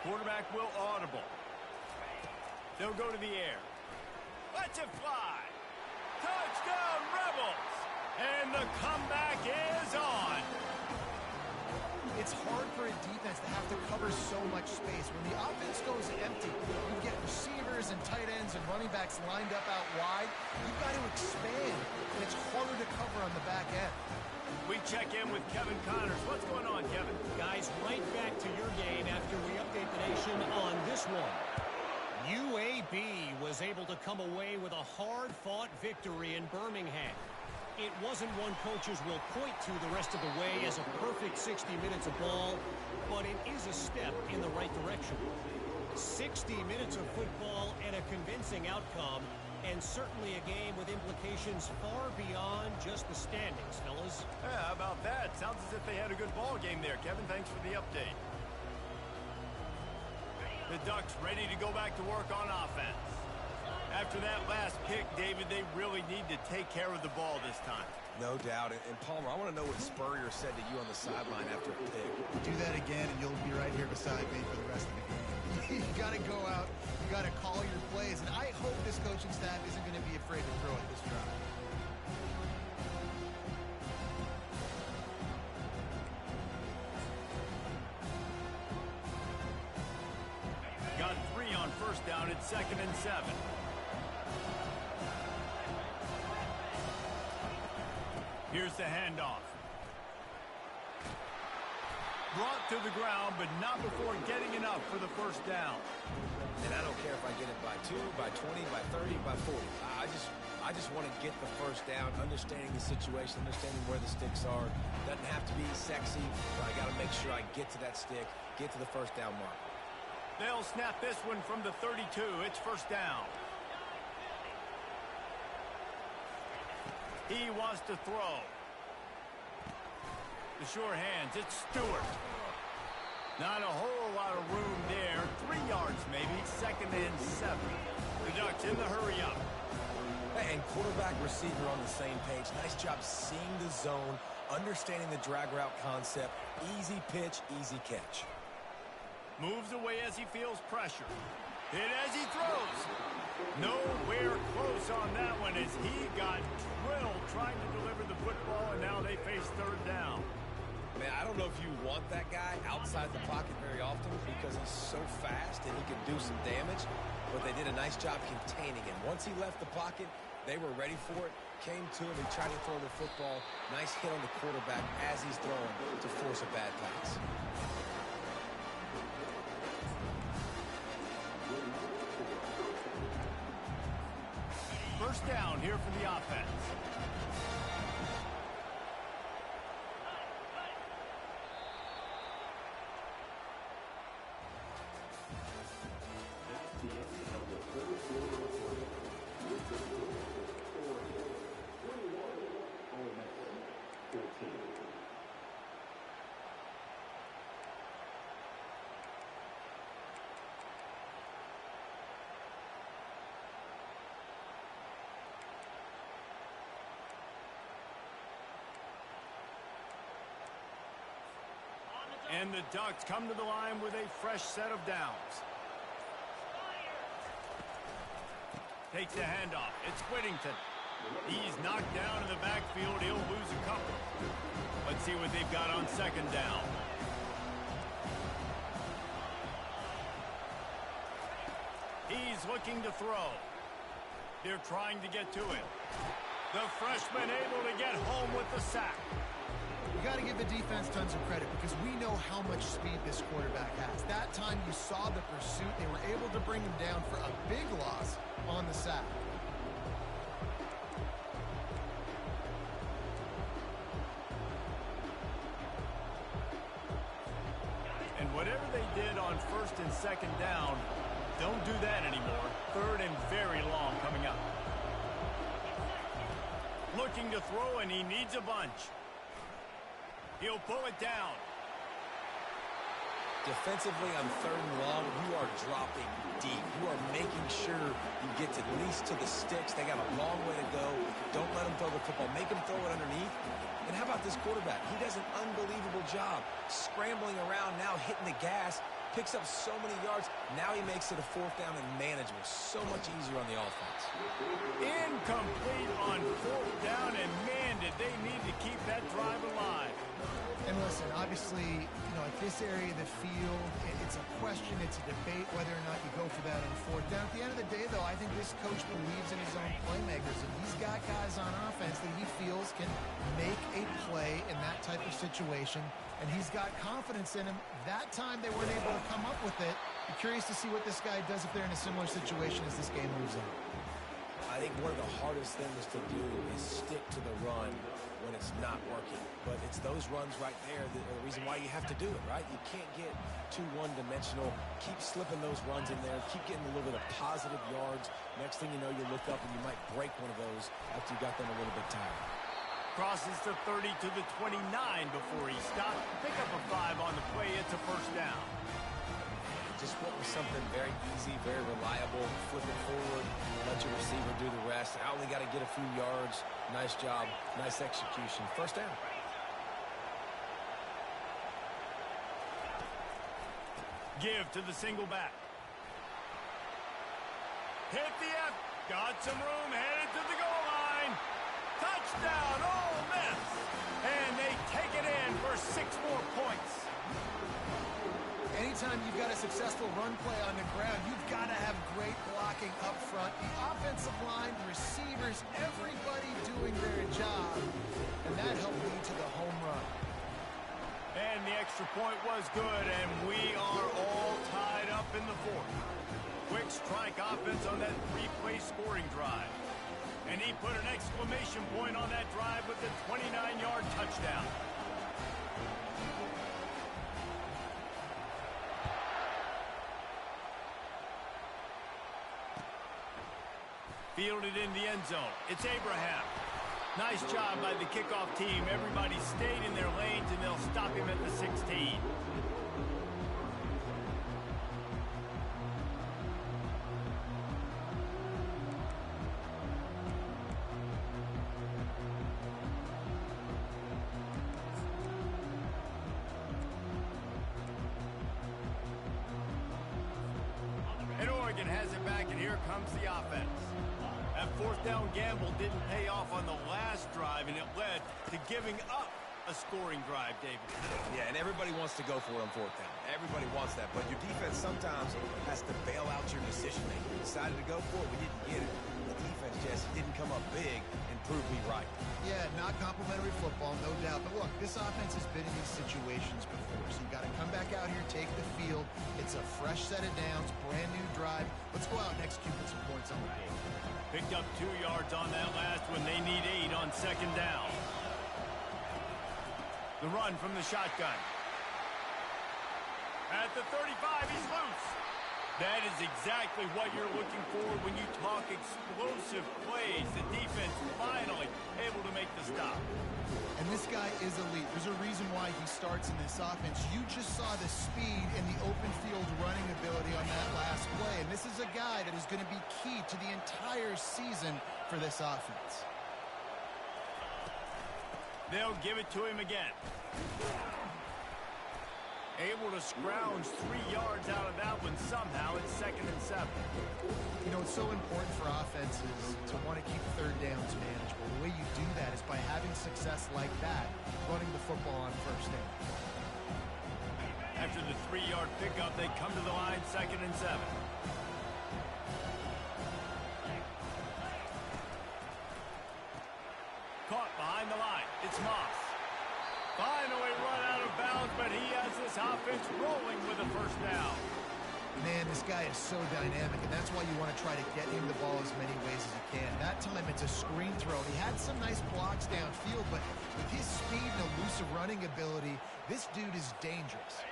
Quarterback will audible. They'll go to the air. Let's it fly. Touchdown, Rebels! And the comeback is on. It's hard for a defense to have to cover so much space. When the offense goes empty, you get receivers and tight ends and running backs lined up out wide. You've got to expand, and it's harder to cover on the back end. We check in with Kevin Connors. What's going on, Kevin? Guys, right back to your game after we update the nation on this one. UAB was able to come away with a hard-fought victory in Birmingham. It wasn't one coaches will point to the rest of the way as a perfect 60 minutes of ball, but it is a step in the right direction. 60 minutes of football and a convincing outcome, and certainly a game with implications far beyond just the standings, fellas. Yeah, how about that? Sounds as if they had a good ball game there. Kevin, thanks for the update. The Ducks ready to go back to work on offense. After that last pick, David, they really need to take care of the ball this time. No doubt. And Palmer, I want to know what Spurrier said to you on the sideline after a pick. Do that again, and you'll be right here beside me for the rest of the game. You got to go out. You got to call your plays. And I hope this coaching staff isn't going to be afraid to throw it this drive. Got 3 on first down. It's second and 7. Here's the handoff. Brought to the ground, but not before getting enough for the first down. And I don't care if I get it by 2, by 20, by 30, by 40. I just want to get the first down, understanding the situation, understanding where the sticks are. Doesn't have to be sexy, but I got to make sure I get to that stick, get to the first down mark. They'll snap this one from the 32. It's first down. He wants to throw. The sure hands. It's Stewart. Not a whole lot of room there. 3 yards maybe. Second and 7. The Ducks in the hurry-up. And quarterback receiver on the same page. Nice job seeing the zone, understanding the drag route concept. Easy pitch, easy catch. Moves away as he feels pressure. Hit as he throws. Nowhere close on that one as he got drilled trying to deliver the football, and now they face third down. Man, I don't know if you want that guy outside the pocket very often because he's so fast and he can do some damage. but they did a nice job containing him. Once he left the pocket, they were ready for it, came to him, and tried to throw the football. Nice hit on the quarterback as he's throwing to force a bad pass. First down here for the offense. And the Ducks come to the line with a fresh set of downs. Takes the handoff. It's Whittington. He's knocked down in the backfield. He'll lose a couple. Let's see what they've got on second down. He's looking to throw. They're trying to get to it. The freshman able to get home with the sack. You got to give the defense tons of credit because we know how much speed this quarterback has. That time you saw the pursuit. They were able to bring him down for a big loss on the sack. And whatever they did on first and second down, don't do that anymore. Third and very long coming up. Looking to throw, and he needs a bunch. He'll pull it down. Defensively on third and long, you are dropping deep. You are making sure you get at least to the sticks. They got a long way to go. Don't let them throw the football. Make them throw it underneath. And how about this quarterback? He does an unbelievable job scrambling around, now hitting the gas, picks up so many yards. Now he makes it a fourth down and manageable. So much easier on the offense. Incomplete on fourth down, and man, did they need to keep that drive alive. And listen, obviously, at this area of the field, it's a question, it's a debate whether or not you go for that on fourth down. At the end of the day, though, I think this coach believes in his own playmakers, and he's got guys on offense that he feels can make a play in that type of situation, and he's got confidence in him. That time they weren't able to come up with it. I'm curious to see what this guy does if they're in a similar situation as this game moves on. I think one of the hardest things to do is stick to the run when it's not working. But it's those runs right there that are the reason why you have to do it, right? You can't get too one-dimensional. Keep slipping those runs in there. Keep getting a little bit of positive yards. Next thing you know, you look up and you might break one of those after you got them a little bit tired. Crosses the 30 to the 29 before he stopped. Pick up a 5 on the play. It's a first down. Just went with something very easy, very reliable. Flip it forward, let your receiver do the rest. I only got to get a few yards. Nice job, nice execution. First down. Give to the single back. Hit the F. Got some room, headed to the goal line. Touchdown, Ole Miss. And they take it in for 6 more points. Anytime you've got a successful run play on the ground, you've got to have great blocking up front. The offensive line, the receivers, everybody doing their job. And that helped lead to the home run. And the extra point was good, and we are all tied up in the fourth. Quick strike offense on that 3-play scoring drive. And he put an exclamation point on that drive with the 29-yard touchdown. Fielded in the end zone. It's Abraham. Nice job by the kickoff team. Everybody stayed in their lanes, and they'll stop him at the 16. And Oregon has it back, and here comes the offense. That fourth down gamble didn't pay off on the last drive, and it led to giving up a scoring drive, David. Yeah, and everybody wants to go for it on fourth down. Everybody wants that, but your defense sometimes has to bail out your decision-making. We decided to go for it, we didn't get it. The defense just didn't come up big and prove me right. Yeah, not complimentary football, no doubt. But look, this offense has been in these situations before, so you got to come back out here, take the field. It's a fresh set of downs, brand new drive. Let's go out and execute with some points on the board. Picked up 2 yards on that last one. They need 8 on second down. The run from the shotgun. At the 35, he's loose. That is exactly what you're looking for when you talk explosive plays. The defense finally able to make the stop. And this guy is elite. There's a reason why he starts in this offense. You just saw the speed and the open field running ability on that last play. And this is a guy that is going to be key to the entire season for this offense. They'll give it to him again. Able to scrounge 3 yards out of that one somehow. It's 2nd and 7. You know, it's so important for offenses to want to keep third downs manageable. The way you do that is by having success like that, running the football on first down. After the 3-yard pickup, they come to the line, 2nd and 7. Caught behind the line. It's Moss. Finally run out of bounds, but he has this offense rolling with a first down. Man, this guy is so dynamic, and that's why you want to try to get him the ball as many ways as you can. That time, it's a screen throw. He had some nice blocks downfield, but with his speed and elusive running ability, this dude is dangerous.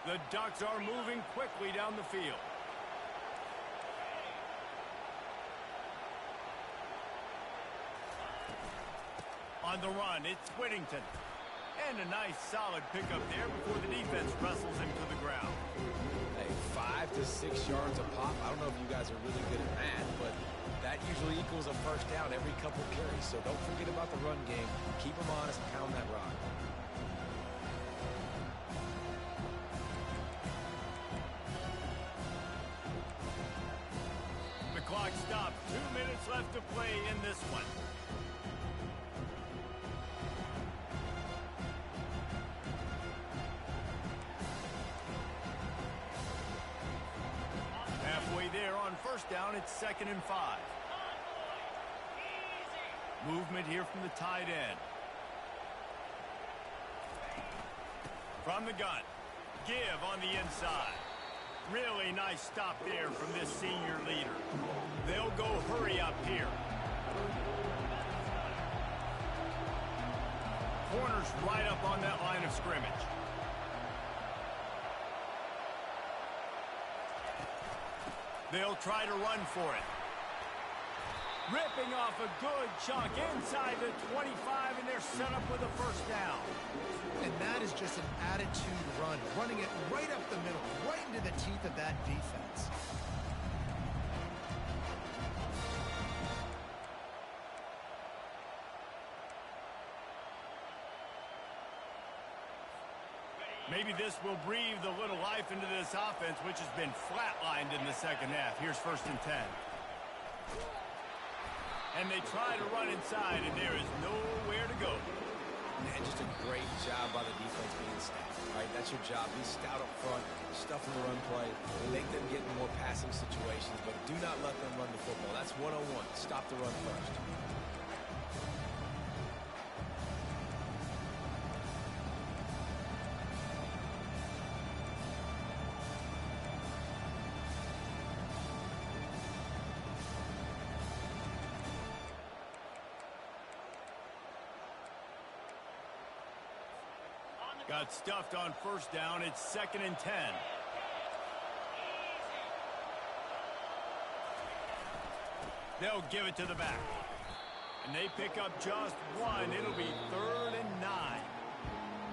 The Ducks are moving quickly down the field. On the run, it's Whittington. And a nice solid pickup there before the defense wrestles him to the ground. Hey, 5 to 6 yards a pop. I don't know if you guys are really good at that, but that usually equals a first down every couple carries. So don't forget about the run game. Keep them honest, pound that rock. The clock stops. 2 minutes left to play in this one. First down, it's 2nd and 5. Movement here from the tight end. From the gun. Give on the inside. Really nice stop there from this senior leader. They'll go hurry up here. Corners right up on that line of scrimmage. They'll try to run for it. Ripping off a good chunk inside the 25, and they're set up with a first down. And that is just an attitude run, running it right up the middle, right into the teeth of that defense. Maybe this will breathe a little life into this offense, which has been flatlined in the second half. Here's 1st and 10. And they try to run inside, and there is nowhere to go. Man, just a great job by the defense being stout, right? That's your job. Be stout up front, stuff in the run play, make them get in more passing situations, but do not let them run the football. That's 101. Stop the run first. Got stuffed on first down. It's 2nd and 10. They'll give it to the back. And they pick up just one. It'll be 3rd and 9.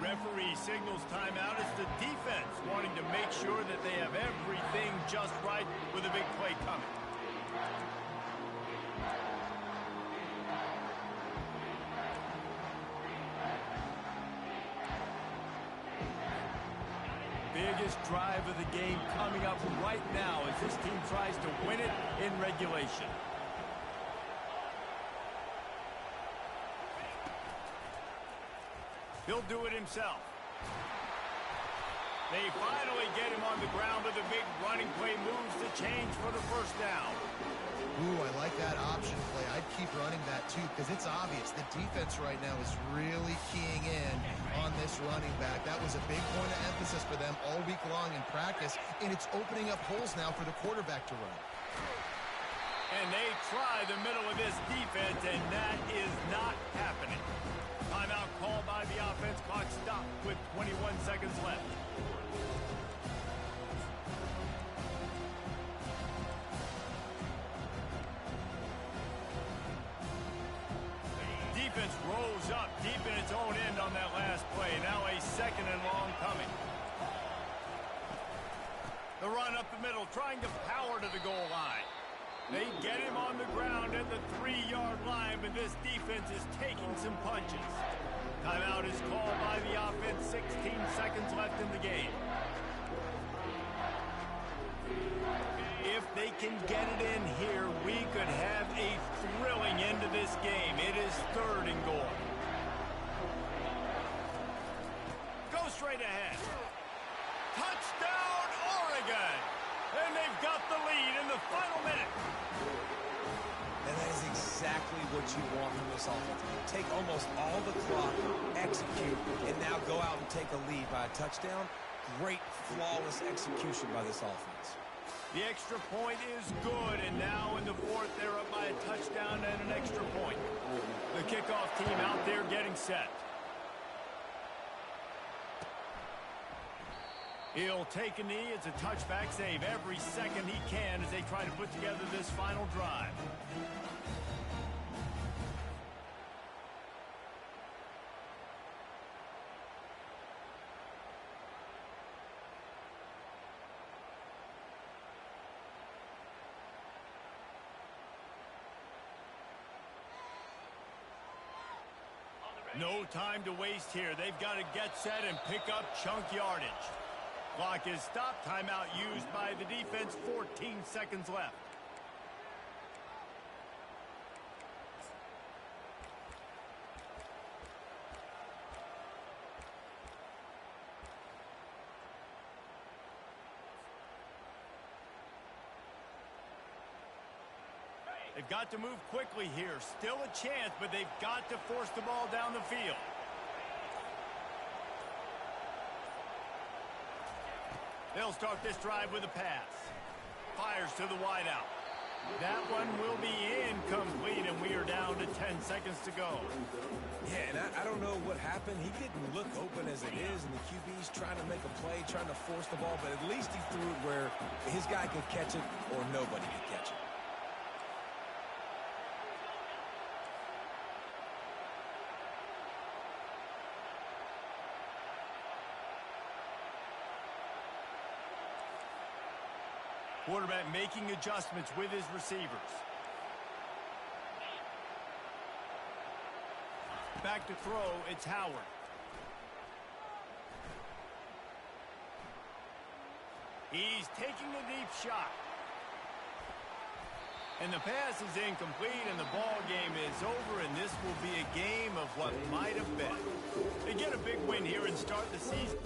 Referee signals timeout. It's the defense wanting to make sure that they have everything just right with a big play coming. Biggest drive of the game coming up right now as this team tries to win it in regulation. He'll do it himself. They finally get him on the ground with a big running play, moves the change for the first down. Ooh, I like that option play. I'd keep running that too because it's obvious the defense right now is really keying in on this running back. That was a big point of emphasis for them all week long in practice, and it's opening up holes now for the quarterback to run. And they try the middle of this defense, and that is not happening. Timeout called by the offense. Clock stopped with 21 seconds left. Defense rolls up deep in its own end on that last play. Now a second and long coming. The run up the middle, trying to power to the goal line. They get him on the ground at the 3-yard line, but this defense is taking some punches. Timeout is called by the offense. 16 seconds left in the game. If they can get it in here, we could have a thrilling end to this game. It is 3rd and goal. Go straight ahead. Touchdown, Oregon! And they've got the lead in the final minute. And that is exactly what you want from this offense. Take almost all the clock, execute, and now go out and take a lead by a touchdown. Great, flawless execution by this offense. The extra point is good, and now in the 4th, they're up by a touchdown and an extra point. The kickoff team out there getting set. He'll take a knee. It's a touchback save every second he can as they try to put together this final drive. No time to waste here. They've got to get set and pick up chunk yardage. Clock is stopped. Timeout used by the defense. 14 seconds left. They've got to move quickly here. Still a chance, but they've got to force the ball down the field. They'll start this drive with a pass. Fires to the wideout. That one will be incomplete, and we are down to 10 seconds to go. Yeah, and I don't know what happened. He didn't look open as it is, and the QB's trying to make a play, trying to force the ball, but at least he threw it where his guy could catch it or nobody could catch it. Quarterback making adjustments with his receivers. Back to throw, it's Howard. He's taking a deep shot. And the pass is incomplete, and the ball game is over, and this will be a game of what might have been. They get a big win here and start the season.